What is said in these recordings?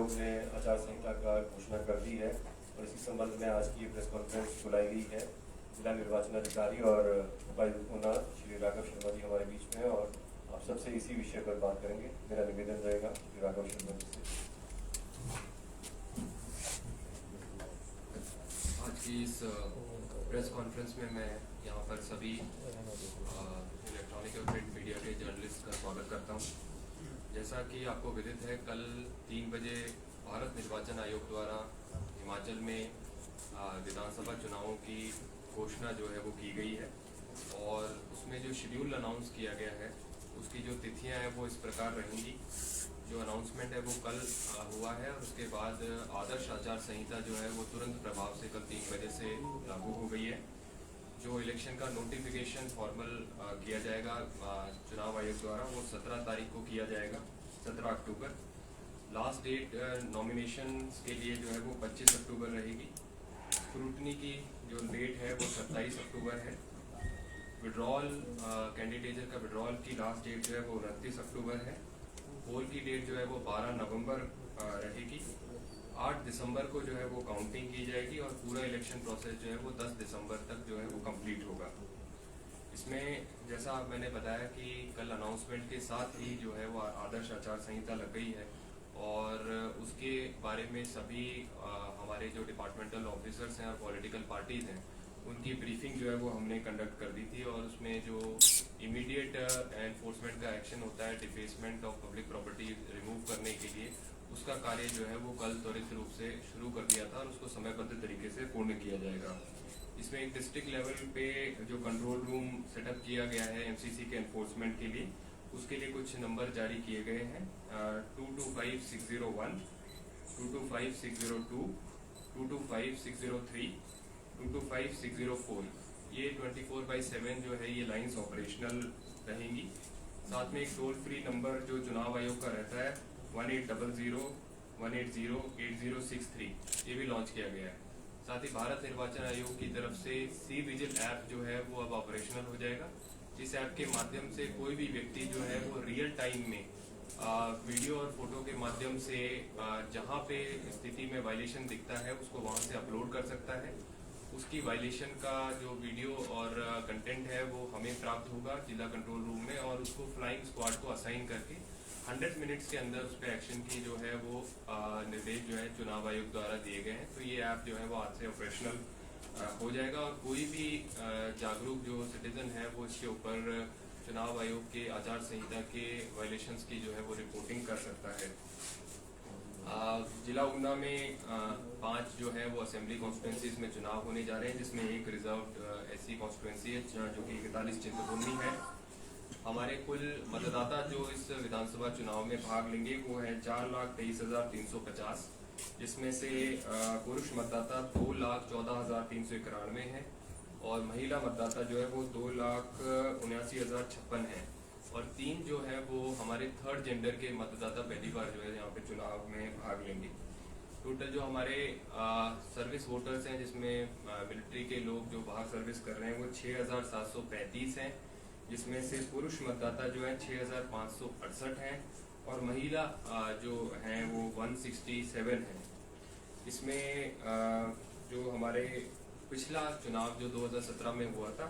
आयोग ने आचार संहिता का घोषणा कर दी है और इसी संबंध में आज की प्रेस कॉन्फ्रेंस बुलाई गई है। जिला निर्वाचन अधिकारी और उपायुक्त ऊना श्री राघव शर्मा जी हमारे बीच में हैं और आप सबसे इसी विषय पर बात करेंगे। मेरा निवेदन रहेगा श्री राघव शर्मा जी से। आज की इस प्रेस कॉन्फ्रेंस में मैं यहाँ पर सभी इलेक्ट्रॉनिक और प्रिंट मीडिया के जर्नलिस्ट का स्वागत करता हूँ। जैसा कि आपको विदित है, कल 3 बजे भारत निर्वाचन आयोग द्वारा हिमाचल में विधानसभा चुनावों की घोषणा जो है वो की गई है और उसमें जो शेड्यूल अनाउंस किया गया है उसकी जो तिथियां हैं वो इस प्रकार रहेंगी। जो अनाउंसमेंट है वो कल हुआ है और उसके बाद आदर्श आचार संहिता जो है वो तुरंत प्रभाव से कल 3 बजे से लागू हो गई है। जो इलेक्शन का नोटिफिकेशन फॉर्मल किया जाएगा चुनाव आयोग द्वारा वो 17 तारीख को किया जाएगा, 17 अक्टूबर। लास्ट डेट नॉमिनेशन के लिए जो है वो 25 अक्टूबर रहेगी। स्क्रूटनी की जो डेट है वो 27 अक्टूबर है। विड्रॉल कैंडिडेट का विड्रॉल की लास्ट डेट जो है वो 29 अक्टूबर है। पोल की डेट जो है वो 12 नवंबर रहेगी। 8 दिसंबर को जो है वो काउंटिंग की जाएगी और पूरा इलेक्शन प्रोसेस जो है वो 10 दिसंबर तक जो है वो कंप्लीट होगा। इसमें जैसा मैंने बताया कि कल अनाउंसमेंट के साथ ही जो है वो आदर्श आचार संहिता लग गई है और उसके बारे में सभी हमारे जो डिपार्टमेंटल ऑफिसर्स हैं और पॉलिटिकल पार्टीज हैं उनकी ब्रीफिंग जो है वो हमने कंडक्ट कर दी थी और उसमें जो इमीडिएट एनफोर्समेंट का एक्शन होता है defacement of public property remove करने के लिए, उसका कार्य जो है वो कल त्वरित रूप से शुरू कर दिया था और उसको समयबद्ध तरीके से पूर्ण किया जाएगा। इसमें एक डिस्ट्रिक्ट लेवल पे जो कंट्रोल रूम सेटअप किया गया है एमसीसी के एनफोर्समेंट के लिए, उसके लिए कुछ नंबर जारी किए गए हैं 225601, 225602, 225603, 225604। ये 24/7 जो है ये लाइंस ऑपरेशनल रहेंगी। साथ में एक टोल फ्री नंबर जो चुनाव आयोग का रहता है 1800-180-8063 ये भी लॉन्च किया गया है। साथ ही भारत निर्वाचन आयोग की तरफ से सी विजिल ऐप जो है वो अब ऑपरेशनल हो जाएगा। इस ऐप के माध्यम से कोई भी व्यक्ति जो है वो रियल टाइम में वीडियो और फोटो के माध्यम से जहाँ पे स्थिति में वायलेशन दिखता है उसको वहाँ से अपलोड कर सकता है। उसकी वायलेशन का जो वीडियो और कंटेंट है वो हमें प्राप्त होगा जिला कंट्रोल रूम में और उसको फ्लाइंग स्क्वाड को असाइन करके 100 मिनट्स के अंदर उस पर एक्शन की जो है वो निर्देश जो है चुनाव आयोग द्वारा दिए गए हैं। तो ये ऐप जो है वो आज से ऑपरेशनल हो जाएगा और कोई भी जागरूक जो सिटीजन है वो इसके ऊपर चुनाव आयोग के आचार संहिता के वायलेशंस की जो है वो रिपोर्टिंग कर सकता है। जिला ऊना में 5 जो है वो असेंबली कॉन्स्टिट्यूंसीज में चुनाव होने जा रहे हैं, जिसमें एक रिजर्व्ड एससी कॉन्स्टिट्यूंसी है जो कि 41 चिंतपूर्णी है। हमारे कुल मतदाता जो इस विधानसभा चुनाव में भाग लेंगे वो है 4,23,350, जिसमें से पुरुष मतदाता 2,14,391 है और महिला मतदाता जो है वो 2,79,056 है और 3 जो है वो हमारे थर्ड जेंडर के मतदाता पहली बार जो है यहाँ पे चुनाव में भाग लेंगे। टोटल जो हमारे सर्विस वोटर्स हैं जिसमें मिलिट्री के लोग जो बाहर सर्विस कर रहे हैं वो 6,735 हैं, जिसमें से पुरुष मतदाता जो है 6,568 हैं और महिला जो हैं वो 167 हैं। इसमें जो हमारे पिछला चुनाव जो 2017 में हुआ था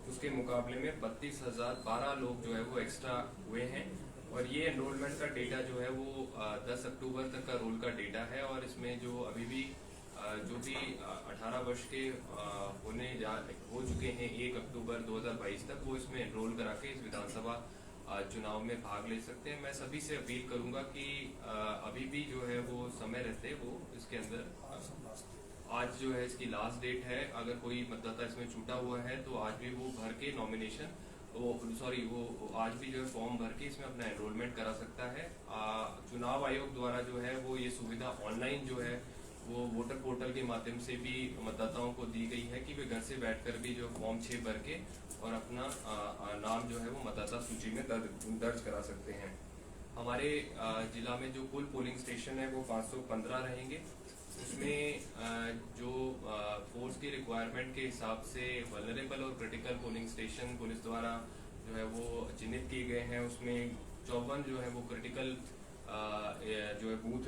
उसके मुकाबले में 32,012 लोग जो है वो एक्स्ट्रा हुए हैं और ये एनरोलमेंट का डेटा जो है वो 10 अक्टूबर तक का रोल का डेटा है और इसमें जो अभी भी जो भी 18 वर्ष के हो चुके हैं 1 अक्टूबर 2022 तक वो इसमें एनरोल करा के इस विधानसभा चुनाव में भाग ले सकते हैं। मैं सभी से अपील करूंगा कि अभी भी जो है वो समय रहते वो इसके अंदर आज जो है इसकी लास्ट डेट है। अगर कोई मतदाता इसमें छूटा हुआ है तो आज भी वो भर के नॉमिनेशन वो आज भी जो है फॉर्म भर के इसमें अपना एनरोलमेंट करा सकता है। चुनाव आयोग द्वारा जो है वो ये सुविधा ऑनलाइन जो है वो वोटर पोर्टल के माध्यम से भी मतदाताओं को दी गई है कि वे घर से बैठकर भी जो फॉर्म 6 भर के और अपना नाम जो है वो मतदाता सूची में दर्ज करा सकते हैं। हमारे जिला में जो कुल पोलिंग स्टेशन है वो 515 रहेंगे। उसमें जो फोर्स की रिक्वायरमेंट के हिसाब से वल्नरेबल और क्रिटिकल पोलिंग स्टेशन पुलिस द्वारा जो है वो चिन्हित किए गए हैं। उसमें 54 जो है वो क्रिटिकल जो है बूथ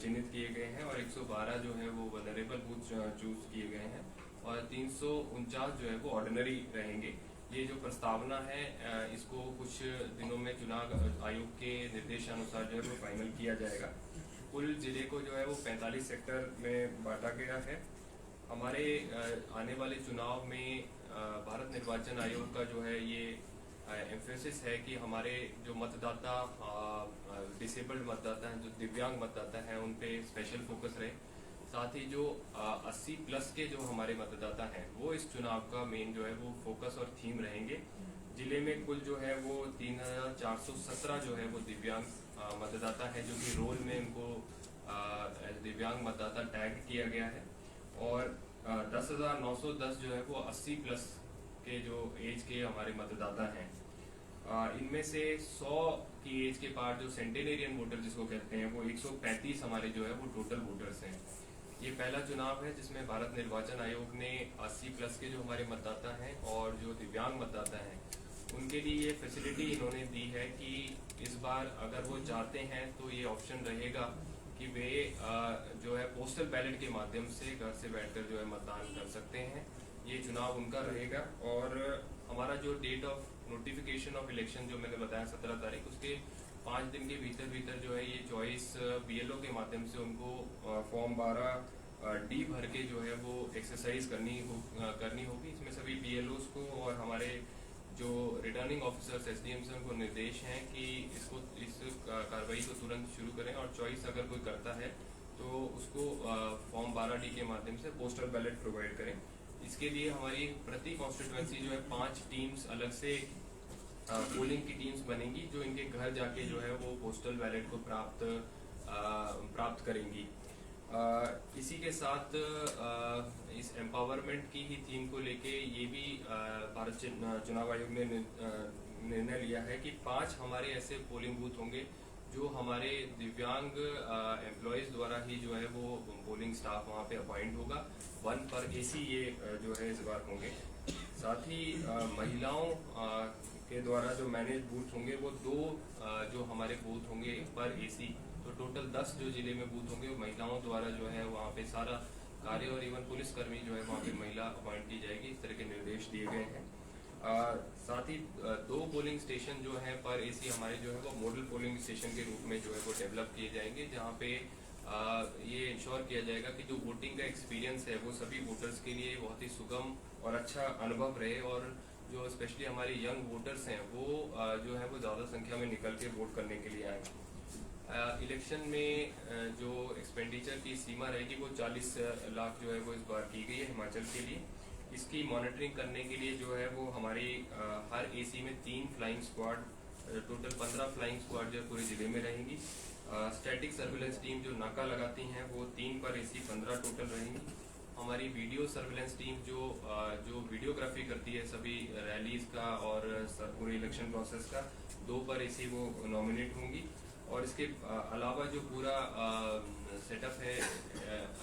चिन्हित किए गए हैं और 112 जो है वो वनरेबल बूथ चूज किए गए हैं और 349 जो है वो ऑर्डिनरी रहेंगे। ये जो प्रस्तावना है इसको कुछ दिनों में चुनाव आयोग के निर्देशानुसार जो है वो फाइनल किया जाएगा। कुल जिले को जो है वो 45 सेक्टर में बांटा गया है। हमारे आने वाले चुनाव में भारत निर्वाचन आयोग का जो है ये एम्फेसिस है कि हमारे जो मतदाता डिसेबल्ड मतदाता हैं, जो दिव्यांग मतदाता हैं, उन पे स्पेशल फोकस रहे। साथ ही जो 80 प्लस के जो हमारे मतदाता हैं वो इस चुनाव का मेन जो है वो फोकस और थीम रहेंगे। जिले में कुल जो है वो 3417 जो है वो दिव्यांग मतदाता है, जो कि रोल में उनको दिव्यांग मतदाता टैग किया गया है और 10,910 जो है वो 80 प्लस के जो एज के हमारे मतदाता हैं। इनमें से 100 की एज के पार जो सेंटेनेरियन वोटर जिसको कहते हैं वो 135 हमारे जो है वो टोटल वोटर्स हैं। ये पहला चुनाव है जिसमें भारत निर्वाचन आयोग ने 80 प्लस के जो हमारे मतदाता हैं और जो दिव्यांग मतदाता हैं उनके लिए ये फैसिलिटी इन्होंने दी है कि इस बार अगर वो चाहते हैं तो ये ऑप्शन रहेगा कि वे जो है पोस्टल बैलेट के माध्यम से घर से बैठकर जो है मतदान कर सकते हैं। ये चुनाव उनका रहेगा और हमारा जो date of notification of election जो मैंने बताया 17 तारीख, उसके 5 दिन के भीतर जो है ये चॉइस BLO के माध्यम से उनको फॉर्म 12D भर के जो है वो एक्सरसाइज करनी होगी। इसमें सभी BLOs को और हमारे जो रिटर्निंग ऑफिसर्स SDM से उनको निर्देश हैं कि इस कार्रवाई को तुरंत शुरू करें और चॉइस अगर कोई करता है तो उसको फॉर्म 12D के माध्यम से पोस्टल बैलेट प्रोवाइड करें। इसके लिए हमारी प्रति कॉन्स्टिट्यूएंसी जो है 5 टीम्स अलग से पोलिंग की टीम्स बनेंगी जो इनके घर जाके जो है वो पोस्टल बैलेट को प्राप्त करेंगी। इसी के साथ इस एम्पावरमेंट की ही थीम को लेके ये भी भारत चुनाव आयोग ने निर्णय लिया है कि 5 हमारे ऐसे पोलिंग बूथ होंगे जो हमारे दिव्यांग एम्प्लॉयज द्वारा ही जो है वो पोलिंग स्टाफ वहाँ पे अपॉइंट होगा। 1 पर AC ये जो है इस बार होंगे। साथ ही महिलाओं के द्वारा जो मैनेज बूथ होंगे वो 2 जो हमारे बूथ होंगे पर AC, तो टोटल 10 जो जिले में बूथ होंगे वो महिलाओं द्वारा जो है वहाँ पे सारा कार्य और इवन पुलिसकर्मी जो है वहाँ पे महिला अपॉइंट की जाएगी। इस तरह के निर्देश दिए गए हैं। साथ ही 2 पोलिंग स्टेशन जो हैं पर AC हमारे जो है वो मॉडल पोलिंग स्टेशन के रूप में जो है वो डेवलप किए जाएंगे, जहाँ पे ये इंश्योर किया जाएगा कि जो वोटिंग का एक्सपीरियंस है वो सभी वोटर्स के लिए बहुत ही सुगम और अच्छा अनुभव रहे और जो स्पेशली हमारे यंग वोटर्स हैं वो जो है वो ज़्यादा संख्या में निकल के वोट करने के लिए आए। इलेक्शन में जो एक्सपेंडिचर की सीमा रहेगी वो 40 लाख जो है वो इस बार की गई है हिमाचल के लिए। इसकी मॉनिटरिंग करने के लिए जो है वो हमारी हर AC में 3 flying squad, total 15 flying squad जो पूरे जिले में रहेंगी। स्टैटिक सर्विलेंस टीम जो नाका लगाती हैं वो 3 पर AC 15 टोटल रहेंगी। हमारी वीडियो सर्विलेंस टीम जो वीडियोग्राफी करती है सभी रैलीज का और पूरे इलेक्शन प्रोसेस का, 2 पर AC वो नॉमिनेट होंगी। और इसके अलावा जो पूरा सेटअप है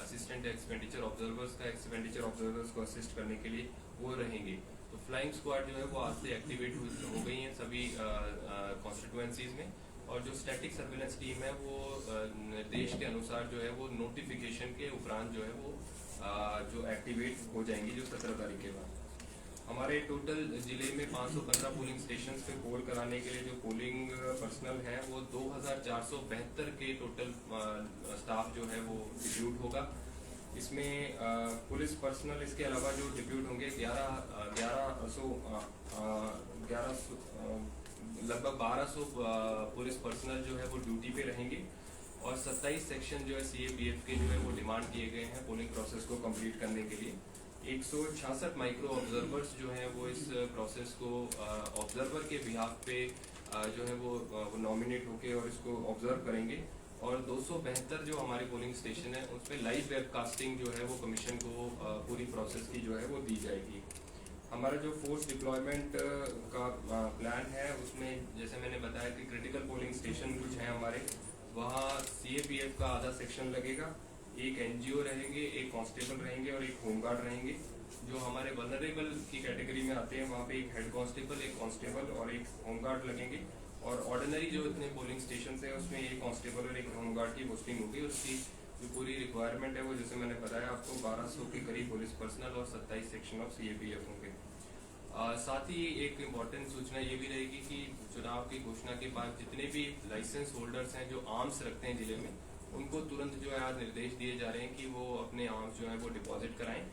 असिस्टेंट एक्सपेंडिचर ऑब्जर्वर्स का, एक्सपेंडिचर ऑब्जर्वर्स को असिस्ट करने के लिए वो रहेंगे। तो फ्लाइंग स्क्वाड जो है वो आज से एक्टिवेट हो गई हैं सभी कॉन्स्टिट्यूएंसीज में। और जो स्टैटिक सर्विलेंस टीम है वो निर्देश के अनुसार जो है वो नोटिफिकेशन के उपरांत जो है वो जो एक्टिवेट हो जाएंगी जो 17 तारीख के बाद। हमारे टोटल जिले में 515 पोलिंग स्टेशंस पे पोल कराने के लिए जो पोलिंग पर्सनल है वो 2472 के टोटल स्टाफ जो है वो डिप्यूट होगा। इसमें पुलिस पर्सनल इसके अलावा जो डिप्यूट होंगे 1200 पुलिस पर्सनल जो है वो ड्यूटी पे रहेंगे और 27 सेक्शन जो है CAPF के जो है वो डिमांड किए गए हैं पोलिंग प्रोसेस को कंप्लीट करने के लिए। 166 माइक्रो ऑब्जर्वर्स जो हैं वो इस प्रोसेस को ऑब्जर्वर के बिहाफ पे जो है वो नॉमिनेट होके और इसको ऑब्जर्व करेंगे। और 272 जो हमारे पोलिंग स्टेशन है उस पर लाइव वेबकास्टिंग जो है वो कमीशन को पूरी प्रोसेस की जो है वो दी जाएगी। हमारा जो फोर्स डिप्लॉयमेंट का प्लान है उसमें जैसे मैंने बताया कि क्रिटिकल पोलिंग स्टेशन कुछ हैं हमारे, वहाँ CAPF का आधा सेक्शन लगेगा, एक NGO रहेंगे, एक कांस्टेबल रहेंगे और एक होमगार्ड रहेंगे। जो हमारे वल्नरेबल की कैटेगरी में आते हैं वहाँ पे एक हेड कांस्टेबल, एक कांस्टेबल और एक होमगार्ड लगेंगे। और ऑर्डिनरी जो इतने पोलिंग स्टेशन है उसमें एक कांस्टेबल और एक होमगार्ड की पोस्टिंग होगी। उसकी जो पूरी रिक्वायरमेंट है वो जैसे मैंने बताया आपको 1200 के करीब पुलिस पर्सनल और 27 सेक्शन ऑफ CAPF होंगे। साथ ही एक इम्पॉर्टेंट सूचना ये भी रहेगी कि चुनाव की घोषणा के बाद जितने भी लाइसेंस होल्डर्स हैं जो आर्म्स रखते हैं जिले में, उनको तुरंत जो है आज निर्देश दिए जा रहे हैं कि वो अपने आर्म्स जो है वो डिपॉजिट कराएं।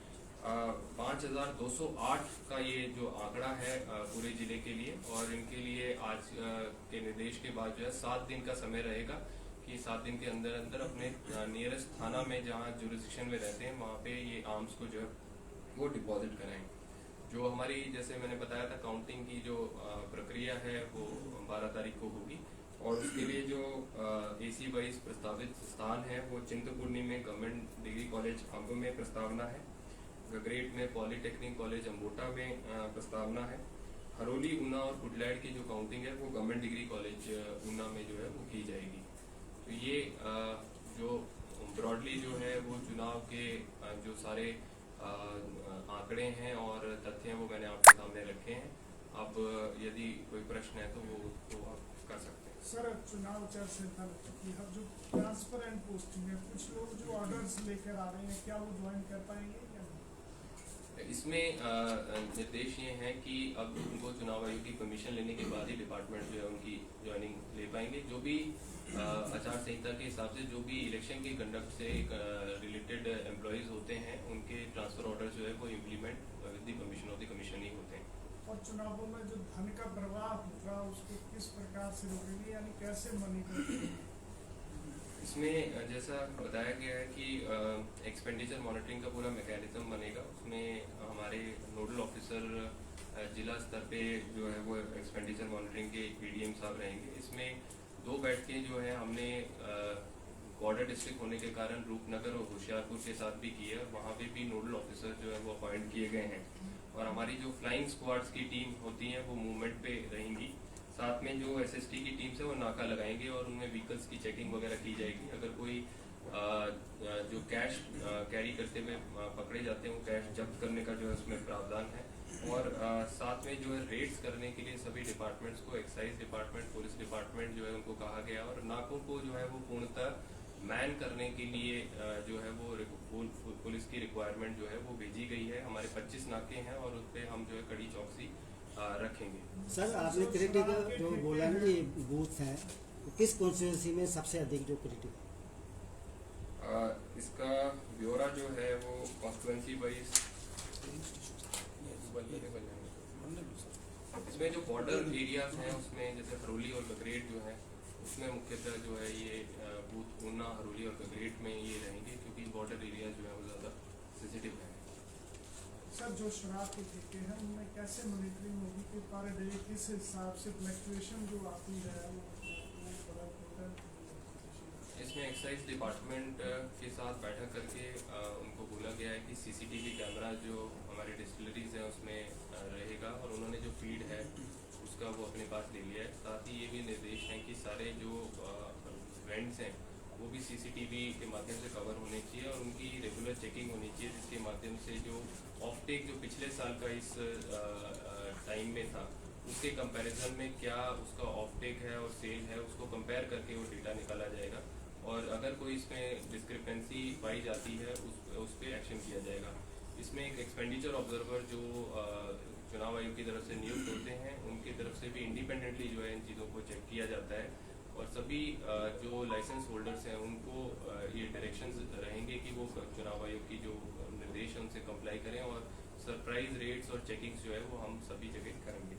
5208 का ये जो आंकड़ा है पूरे जिले के लिए, और इनके लिए आज के निर्देश के बाद जो है 7 दिन का समय रहेगा कि 7 दिन के अंदर अंदर अपने नियरेस्ट थाना में जहाँ जुरिस्डिक्शन में रहते हैं वहाँ पे ये आर्म्स को जो है वो डिपॉजिट कराएं। जो हमारी जैसे मैंने बताया था काउंटिंग की जो प्रक्रिया है वो 12 तारीख को होगी, और उसके लिए जो AC वाइज प्रस्तावित स्थान है वो चिंतपूर्णी में गवर्नमेंट डिग्री कॉलेज अंब में प्रस्तावना है, गगरेट में पॉलीटेक्निक कॉलेज अम्बोटा में प्रस्तावना है, हरोली, ऊना और कुडलैड की जो काउंटिंग है वो गवर्नमेंट डिग्री कॉलेज ऊना में जो है वो की जाएगी। तो ये जो ब्रॉडली जो है वो चुनाव के जो सारे आंकड़े हैं और तथ्य हैं वो मैंने आपके सामने रखे हैं। अब यदि कोई प्रश्न है तो वो तो आप कर सकते हैं। सर, चुनाव आचार संहिता लग चुकी है, जो ट्रांसपेरेंट पोस्टिंग है, कुछ लोग जो ऑर्डर्स लेकर आ रहे हैं, क्या वो ज्वाइन कर पाएंगे या नहीं? इसमें निर्देश ये हैं कि अब उनको चुनाव आयोग की परमिशन लेने के बाद ही डिपार्टमेंट जो है उनकी ज्वाइनिंग ले पाएंगे। जो भी आचार संहिता के हिसाब से जो भी इलेक्शन के कंडक्ट से रिलेटेड एम्प्लॉयज होते हैं उनके ट्रांसफर ऑर्डर जो है वो implement with the permission of the commission ही होते हैं। और चुनावों में जो धन का प्रवाह होगा उसको किस प्रकार से रोकेंगे, यानी कैसे मॉनिटर करेंगे? इसमें जैसा बताया गया है कि एक्सपेंडिचर मॉनिटरिंग का पूरा मैकेनिज्म बनेगा। उसमें हमारे नोडल ऑफिसर जिला स्तर पे जो है वो एक्सपेंडिचर मॉनिटरिंग के PDM साहब रहेंगे। इसमें 2 बैठकें जो है हमने बॉर्डर डिस्ट्रिक्ट होने के कारण रूपनगर और होशियारपुर के साथ भी की है, वहाँ पे भी नोडल ऑफिसर जो है वो अपॉइंट किए गए हैं। और हमारी जो फ्लाइंग स्क्वाड्स की टीम होती है वो मूवमेंट पे रहेंगी। साथ में जो SST की टीम से वो नाका लगाएंगे और उनमें व्हीकल्स की चेकिंग वगैरह की जाएगी। अगर कोई जो कैश कैरी करते हुए पकड़े जाते हैं वो कैश जब्त करने का जो है उसमें प्रावधान है। और साथ में जो है रेड्स करने के लिए सभी डिपार्टमेंट्स को, एक्साइज डिपार्टमेंट, पुलिस डिपार्टमेंट जो है उनको कहा गया, और नाकों को जो है वो पूर्णतः मैन करने के लिए जो है वो पुलिस की रिक्वायरमेंट जो है वो भेजी गई है। हमारे 25 नाके हैं और उस पर हम जो है कड़ी चौकसी रखेंगे। सर, आपने क्रिटिकल जो बोला ना ये बूथ है, किस कॉन्स्टिट्यूंसी में सबसे अधिक जो क्रिटिकल? इसका ब्यौरा जो है वो कॉन्स्टिट्यूंसी वाइज इसमें जो बॉर्डर एरियाज हैं उसमें जैसे हरोली और गगरेट जो है उसमें मुख्यतः जो है ये बूथ ऊना, हरोली और गगरेट में ये रहेंगे, क्योंकि बॉर्डर एरियाज जो है वो ज़्यादा सेंसिटिव है। सर, जो शराब के ठेके हैं उनमें कैसे मॉनिटरिंग होगी कि पर डे किस हिसाब से फ्लक्चुएशन जो आती है वो बड़ा इम्पोर्टेंट? इसमें एक्साइज डिपार्टमेंट के साथ बैठक करके उनको बोला गया है कि CCTV कैमरा जो हमारे डिस्टिलरीज हैं उसमें रहेगा, और उन्होंने जो फीड है उसका वो अपने पास ले लिया है। साथ ही ये भी निर्देश हैं कि सारे जो वेंट्स हैं वो भी CCTV के माध्यम से कवर होने चाहिए और उनकी रेगुलर चेकिंग होनी चाहिए, जिसके माध्यम से जो ऑफ टेक जो पिछले साल का इस टाइम में था उसके कंपैरिजन में क्या उसका ऑफ टेक है और सेल है उसको कंपेयर करके वो डेटा निकाला जाएगा, और अगर कोई इसमें डिस्क्रिपेंसी पाई जाती है उस पर एक्शन किया जाएगा। इसमें एक एक्सपेंडिचर ऑब्जर्वर जो चुनाव आयोग की तरफ से नियुक्त होते हैं उनकी तरफ से भी इंडिपेंडेंटली जो है इन चीज़ों को चेक किया जाता है, और सभी जो लाइसेंस होल्डर्स हैं उनको ये डायरेक्शंस रहेंगे कि वो चुनाव आयोग की जो निर्देश है उनसे कंप्लाई करें, और सरप्राइज रेट्स और चेकिंग्स जो है वो हम सभी जगह करेंगे।